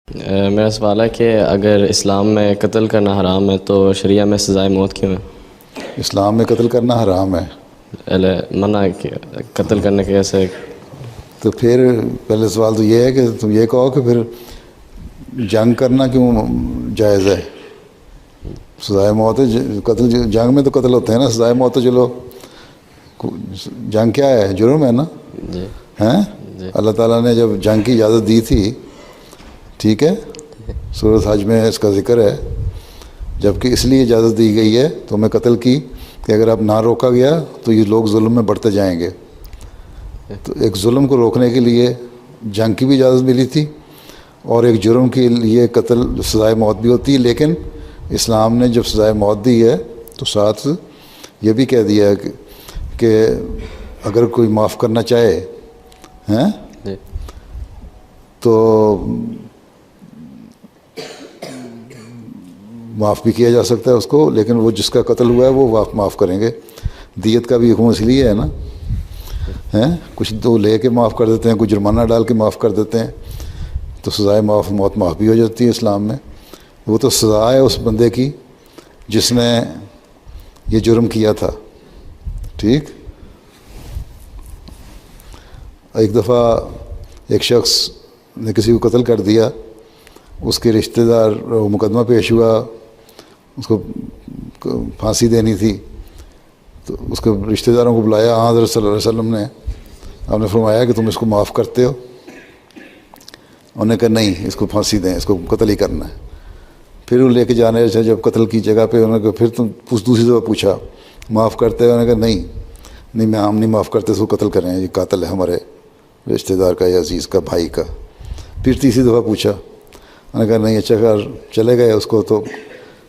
میرا سوال ہے کہ اگر اسلام میں قتل کرنا حرام ہے تو شریعہ میں سزائے موت کیوں ہے؟ اسلام میں قتل کرنا حرام ہے منع ہے کہ قتل کرنے کے ایسے. تو پھر پہلے سوال تو یہ ہے کہ تم یہ کہو کہ پھر جنگ کرنا کیوں جائز ہے؟ سزائے موت ہے قتل، جنگ میں تو قتل ہوتے ہیں نا، سزائے موت تو چلو جنگ کیا ہے، جرم ہے نا. جی ہیں جی اللہ تعالیٰ نے جب جنگ کی اجازت دی تھی، ٹھیک ہے، سورۃ حج میں اس کا ذکر ہے، جبکہ اس لیے اجازت دی گئی ہے تو میں قتل کی کہ اگر اب نہ روکا گیا تو یہ لوگ ظلم میں بڑھتے جائیں گے. تو ایک ظلم کو روکنے کے لیے جنگ کی بھی اجازت ملی تھی، اور ایک جرم کے لیے قتل سزائے موت بھی ہوتی ہے. لیکن اسلام نے جب سزائے موت دی ہے تو ساتھ یہ بھی کہہ دیا ہے کہ اگر کوئی معاف کرنا چاہے ہیں جی تو معاف بھی کیا جا سکتا ہے اس کو، لیکن وہ جس کا قتل ہوا ہے وہ معاف کریں گے. دیت کا بھی حکم اس لیے ہے نا، ہیں کچھ تو لے کے معاف کر دیتے ہیں، کچھ جرمانہ ڈال کے معاف کر دیتے ہیں، تو سزائے موت معاف بھی ہو جاتی ہے اسلام میں. وہ تو سزا ہے اس بندے کی جس نے یہ جرم کیا تھا. ٹھیک. ایک دفعہ ایک شخص نے کسی کو قتل کر دیا، اس کے رشتہ دار مقدمہ پیش ہوا، اس کو پھانسی دینی تھی، تو اس کے رشتہ داروں کو بلایا. حضرت صلی اللہ علیہ وسلم نے آپ نے فرمایا کہ تم اس کو معاف کرتے ہو؟ انہوں نے کہا نہیں، اس کو پھانسی دیں، اس کو قتل ہی کرنا ہے. پھر وہ لے کے جانے سے جب قتل کی جگہ پہ انہوں نے کہا پھر تم دوسری دفعہ پوچھا معاف کرتے ہو؟ انہوں نے کہا نہیں ہم نہیں معاف کرتے، اس کو قتل کریں، یہ قاتل ہے ہمارے رشتہ دار کا یا عزیز کا، بھائی کا. پھر تیسری دفعہ پوچھا، انہوں نے کہا نہیں. اچھا خیر چلے گئے، اس کو تو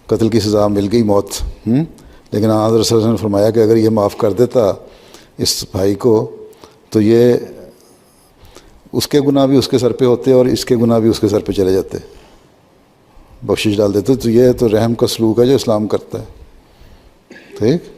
قتل کی سزا مل گئی، موت. لیکن حضرت صلی اللہ علیہ وسلم نے فرمایا کہ اگر یہ معاف کر دیتا اس بھائی کو تو یہ اس کے گناہ بھی اس کے سر پہ ہوتے اور اس کے گناہ بھی اس کے سر پہ چلے جاتے، بخشش ڈال دیتے. تو یہ تو رحم کا سلوک ہے جو اسلام کرتا ہے. ٹھیک.